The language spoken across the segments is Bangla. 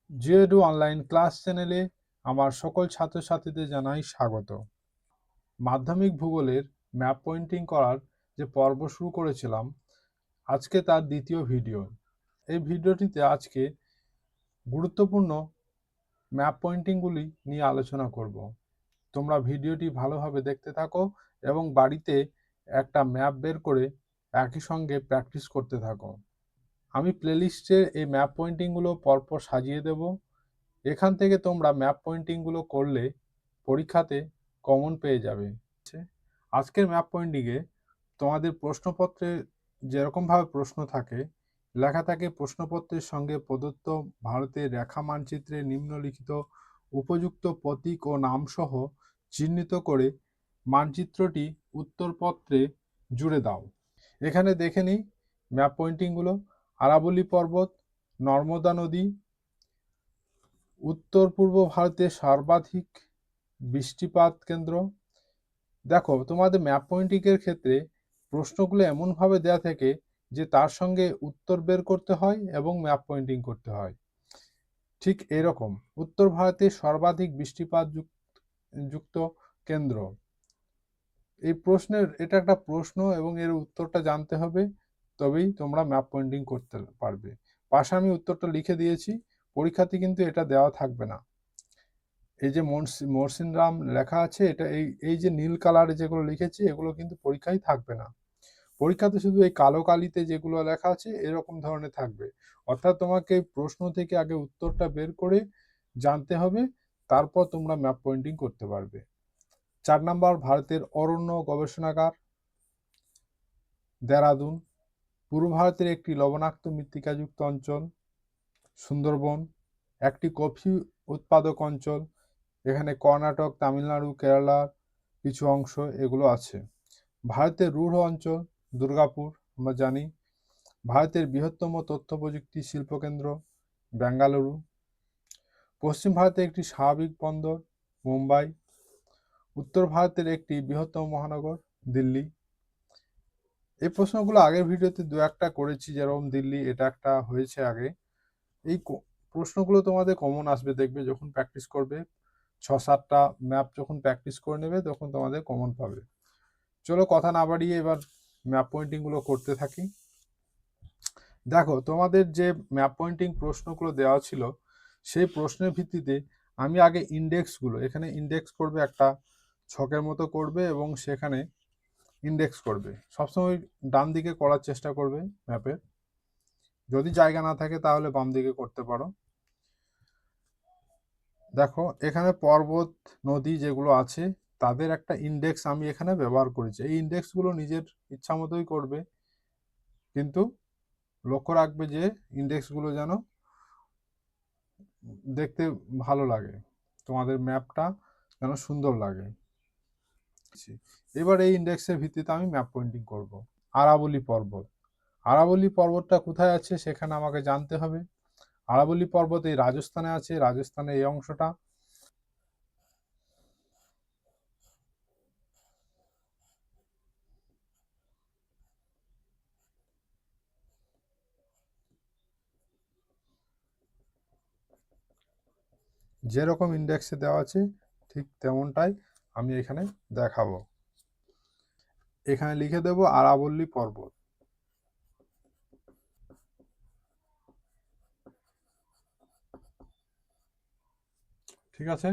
জিওএডু অনলাইন ক্লাস চ্যানেলে আমার সকল ছাত্রছাত্রীদের জানাই স্বাগত। মাধ্যমিক ভূগোলের ম্যাপ পয়েন্টিং করার যে পর্ব শুরু করেছিলাম, আজকে তার দ্বিতীয় ভিডিও। এই ভিডিওটিতে আজকে গুরুত্বপূর্ণ ম্যাপ পয়েন্টিংগুলি নিয়ে আলোচনা করব। তোমরা ভিডিওটি ভালোভাবে দেখতে থাকো এবং বাড়িতে একটা ম্যাপ বের করে একই সঙ্গে প্র্যাকটিস করতে থাকো। আমি প্লেলিস্টে এই ম্যাপ পয়েন্টিংগুলো পরপর সাজিয়ে দেব। এখান থেকে তোমরা ম্যাপ পয়েন্টিংগুলো করলে পরীক্ষাতে কমন পেয়ে যাবে। আজকের ম্যাপ পয়েন্টিংয়ে তোমাদের প্রশ্নপত্রে যেরকমভাবে প্রশ্ন থাকে, লেখা থাকে প্রশ্নপত্রের সঙ্গে প্রদত্ত ভারতের রেখা মানচিত্রে নিম্নলিখিত উপযুক্ত প্রতীক ও নামসহ চিহ্নিত করে মানচিত্রটি উত্তরপত্রে জুড়ে দাও। এখানে দেখে নিই ম্যাপ পয়েন্টিংগুলো। আরাবল্লী পর্বত, নর্মদা নদী, উত্তর পূর্ব ভারতের সর্বাধিক বৃষ্টিপাত কেন্দ্র। দেখো, তোমাদের ম্যাপ পয়েন্টিংয়ের ক্ষেত্রে প্রশ্নগুলো এমনভাবে দেয়া থাকে যে তার সঙ্গে উত্তর বের করতে হয় এবং ম্যাপ পয়েন্টিং করতে হয়। ঠিক এরকম উত্তর ভারতের সর্বাধিক বৃষ্টিপাত যুক্ত কেন্দ্র। এই প্রশ্নের এটা একটা প্রশ্ন এবং এর উত্তরটা জানতে হবে, তবেই তোমরা ম্যাপ পয়েন্টিং করতে পারবে। পাশে আমি উত্তরটা লিখে দিয়েছি, পরীক্ষাতে কিন্তু এটা দেওয়া থাকবে না। এই যে মরসিনরাম লেখা আছে, এটা এই যে নীল কালারে যেগুলো লিখেছি এগুলো কিন্তু পরীক্ষায় থাকবে না। পরীক্ষাতে শুধু এই কালো কালিতে যেগুলো লেখা আছে এরকম ধরনের থাকবে। অর্থাৎ তোমাকে প্রশ্ন থেকে আগে উত্তরটা বের করে জানতে হবে, তারপর তোমরা ম্যাপ পয়েন্টিং করতে পারবে। 4 নাম্বার, ভারতের অরণ্য গবেষণাগার, দেরাদুন। পূর্ব ভারতের একটি লবণাক্ত মৃত্তিকাযুক্ত অঞ্চল, সুন্দরবন। একটি কফি উৎপাদক অঞ্চল, এখানে কর্ণাটক, তামিলনাড়ু, কেরালার কিছু অংশ এগুলো আছে। ভারতের রূঢ় অঞ্চল, দুর্গাপুর আমরা জানি। ভারতের বৃহত্তম তথ্য প্রযুক্তি শিল্পকেন্দ্র, বেঙ্গালুরু। পশ্চিম ভারতের একটি স্বাভাবিক বন্দর, মুম্বাই। উত্তর ভারতের একটি বৃহত্তম মহানগর, দিল্লি। এই প্রশ্নগুলো আগের ভিডিওতে দু একটা করেছি, যেরকম দিল্লি, এটা একটা হয়েছে আগে। এই প্রশ্নগুলো তোমাদের কমন আসবে, দেখবে যখন প্র্যাকটিস করবে। 6-7টা ম্যাপ যখন প্র্যাকটিস করে নেবে তখন তোমাদের কমন পাবে। চলো কথা না বাড়িয়ে এবার ম্যাপ পয়েন্টিংগুলো করতে থাকি। দেখো, তোমাদের যে ম্যাপ পয়েন্টিং প্রশ্নগুলো দেওয়া ছিল সেই প্রশ্নের ভিত্তিতে আমি আগে ইন্ডেক্সগুলো, এখানে ইন্ডেক্স করবে, একটা ছকের মতো করবে এবং সেখানে ইন্ডেক্স করবে। সবসময় ডান দিকে করার চেষ্টা করবে ম্যাপের। যদি জায়গা না থাকে তাহলে বাম দিকে করতে পারো। দেখো, এখানে পর্বত, নদী যেগুলো আছে তাদের একটা ইন্ডেক্স আমি এখানে ব্যবহার করেছি। এই ইন্ডেক্সগুলো নিজের ইচ্ছা মতোই করবে, কিন্তু লক্ষ্য রাখবে যে ইন্ডেক্সগুলো যেন দেখতে ভালো লাগে, তোমাদের ম্যাপটা যেন সুন্দর লাগে। এবার এই ইন্ডেক্সের ভিত্তিতে আমি ম্যাপ পয়েন্টিং করব। আরাবল্লী পর্বত, আরাবল্লী পর্বতটা কোথায় আছে সেখানে আমাকে জানতে হবে। আরাবল্লী পর্বত এই রাজস্থানে আছে, রাজস্থানের এই অংশটা। যেরকম ইন্ডেক্সে দেওয়া আছে ঠিক তেমনটাই আমি এখানে দেখাবো। এখানে লিখে দেব আরাবল্লী পর্বত। ঠিক আছে,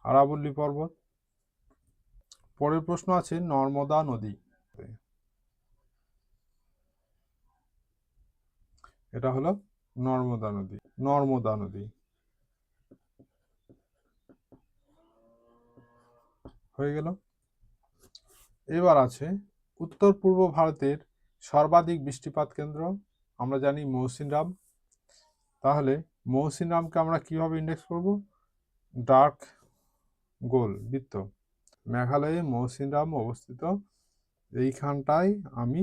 আরাবল্লী পর্বত। পরের প্রশ্ন আছে নর্মদা নদী। এটা হলো নর্মদা নদী, নর্মদা নদী হয়ে গেল। এবার আছে উত্তর পূর্ব ভারতের সর্বাধিক বৃষ্টিপাত কেন্দ্র, আমরা জানি মৌসিনরাম। তাহলে মৌসিনরামকে আমরা কিভাবে ইন্ডেক্স করব? ডার্ক গোল বৃত্ত। মেঘালয়ে মৌসিনরাম অবস্থিত, এইখানটায় আমি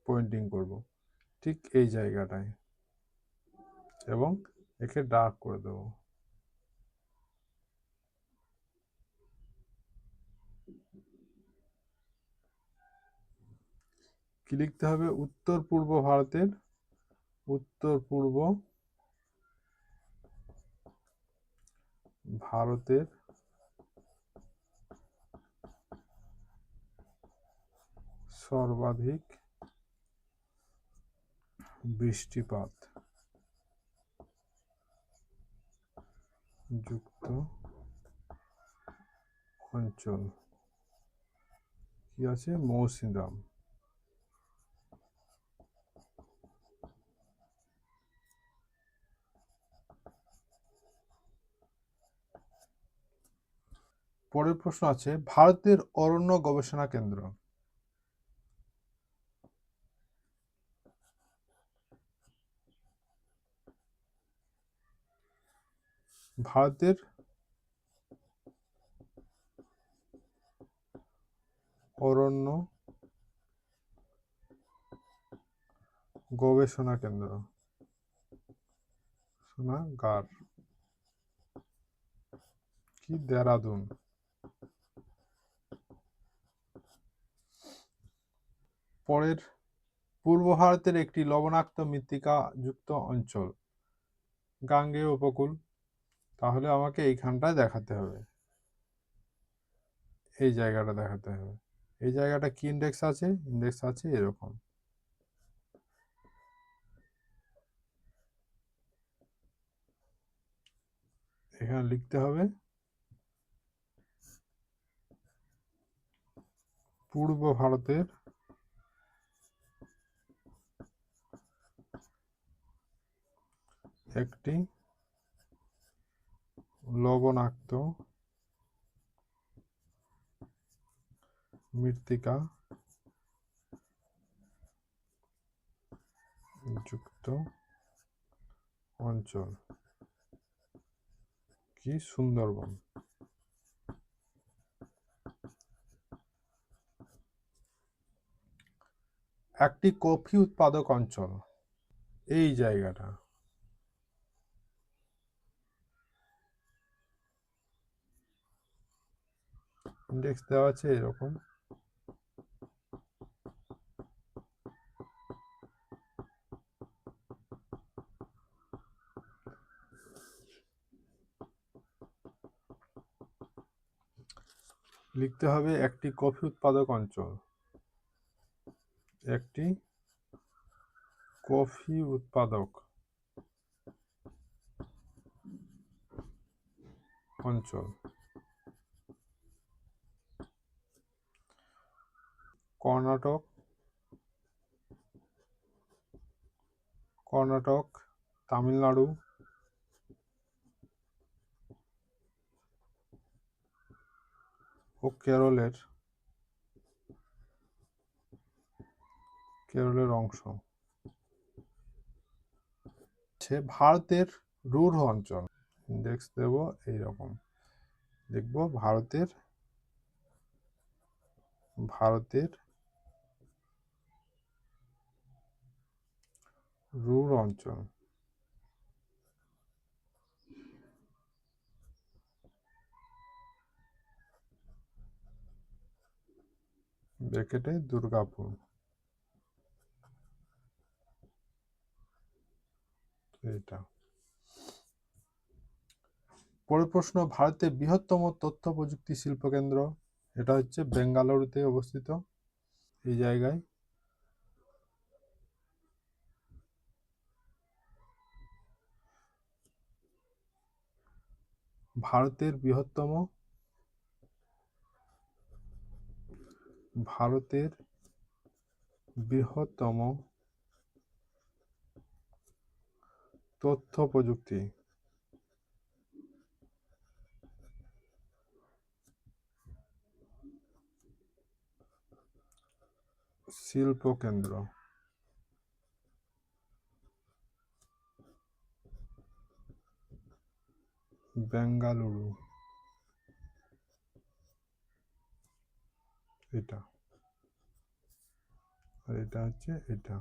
পয়েন্টিং করব, ঠিক এই জায়গাটায়, এবং একে ডার্ক করে দেব। কি লিখতে হবে? উত্তর পূর্ব ভারতের, উত্তর পূর্ব ভারতের সর্বাধিক বৃষ্টিপাত যুক্ত অঞ্চল কি আছে? মৌসিনরাম। পরের প্রশ্ন আছে, ভারতের অরণ্য গবেষণা কেন্দ্র। ভারতের অরণ্য গবেষণা কেন্দ্র সোনাগার কি? দেরাদুন। পরের, পূর্ব ভারতের একটি লবণাক্ত মৃত্তিকা যুক্ত অঞ্চল। গাঙ্গেয় উপকূল। তাহলে আমাকে এইখানটায় দেখাতে হবে, এই জায়গাটা দেখাতে হবে। এই জায়গাটা কি ইন্ডেক্স আছে? ইন্ডেক্স আছে এরকম। এখানে লিখতে হবে পূর্ব ভারতের একটি লবণাক্ত মৃত্তিকা যুক্ত অঞ্চল কি? সুন্দরবন। একটি কফি উৎপাদক অঞ্চল, এই জায়গাটা। ইন্ডেক্স দেওয়া আছে এরকম। লিখতে হবে একটি কফি উৎপাদক অঞ্চল, একটি কফি উৎপাদক অঞ্চল। কর্ণাটক, কর্ণাটক, তামিলনাড়ু ও কেরলের অংশ। ভারতের রুড় অঞ্চল। ইন্ডেক্স দেব এইরকম, দেখব ভারতের রুড় অঞ্চল। ব্র্যাকেটে দুর্গাপুর। এটা পরের প্রশ্ন, ভারতের বৃহত্তম তথ্য প্রযুক্তি শিল্প কেন্দ্র। এটা হচ্ছে বেঙ্গালুরুতে অবস্থিত, এই জায়গায়। ভারতের বৃহত্তম তথ্য প্রযুক্তি শিল্প কেন্দ্র বেঙ্গালুরু। এটা আর এটা হচ্ছে এটা।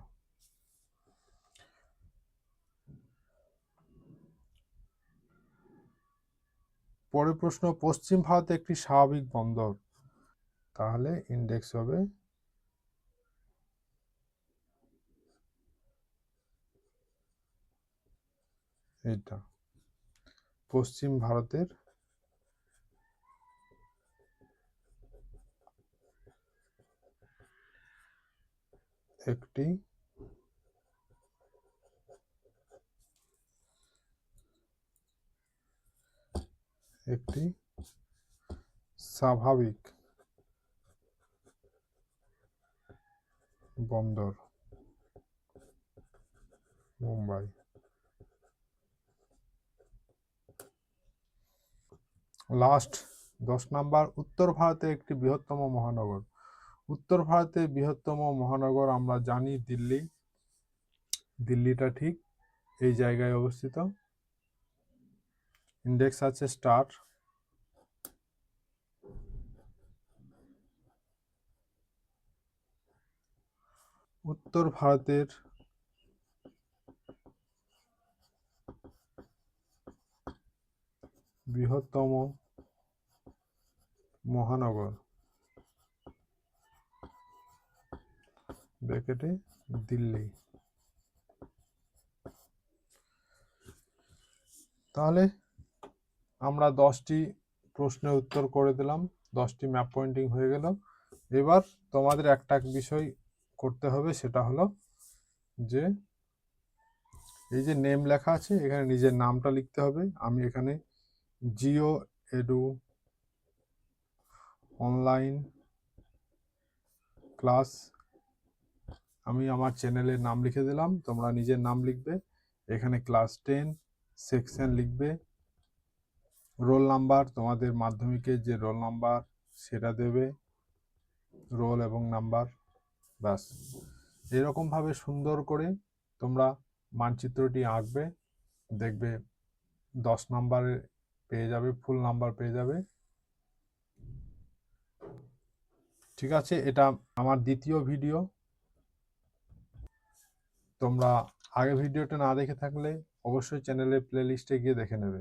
পরের প্রশ্ন, পশ্চিম ভারতে একটি স্বাভাবিক বন্দর। তাহলে ইন্ডেক্স হবে এটা। পশ্চিম ভারতের একটি স্বাভাবিক বন্দর মুম্বাই। লাস্ট 10 নাম্বার, উত্তর ভারতের একটি বৃহত্তম মহানগর। উত্তর ভারতের বৃহত্তম মহানগর আমরা জানি দিল্লি। দিল্লিটা ঠিক এই জায়গায় অবস্থিত। ইন্ডেক্স আছে স্টার। উত্তর ভারতের বৃহত্তম মহানগর ব্র্যাকেটে দিল্লি। তাহলে আমরা 10টি প্রশ্নের উত্তর করে দিলাম, 10টি ম্যাপ পয়েন্টিং হয়ে গেল। এবার তোমাদের একটা বিষয় করতে হবে, সেটা হলো যে এই যে নেম লেখা আছে এখানে নিজের নামটা লিখতে হবে। আমি এখানে জিও এডু অনলাইন ক্লাস আমি আমার চ্যানেলের নাম লিখে দিলাম, তোমরা নিজের নাম লিখবে। এখানে ক্লাস 10 সেকশন লিখবে, রোল নাম্বার তোমাদের মাধ্যমিকের যে রোল নাম্বার সেটা দেবে, রোল এবং নাম্বার, ব্যাস। এরকমভাবে সুন্দর করে তোমরা মানচিত্রটি আঁকবে, দেখবে 10 নাম্বারে পেয়ে যাবে, ফুল নাম্বার পেয়ে যাবে। ঠিক আছে, এটা আমার দ্বিতীয় ভিডিও। তোমরা আগে ভিডিওটা না দেখে থাকলে অবশ্যই চ্যানেলের প্লে লিস্টে গিয়ে দেখে নেবে।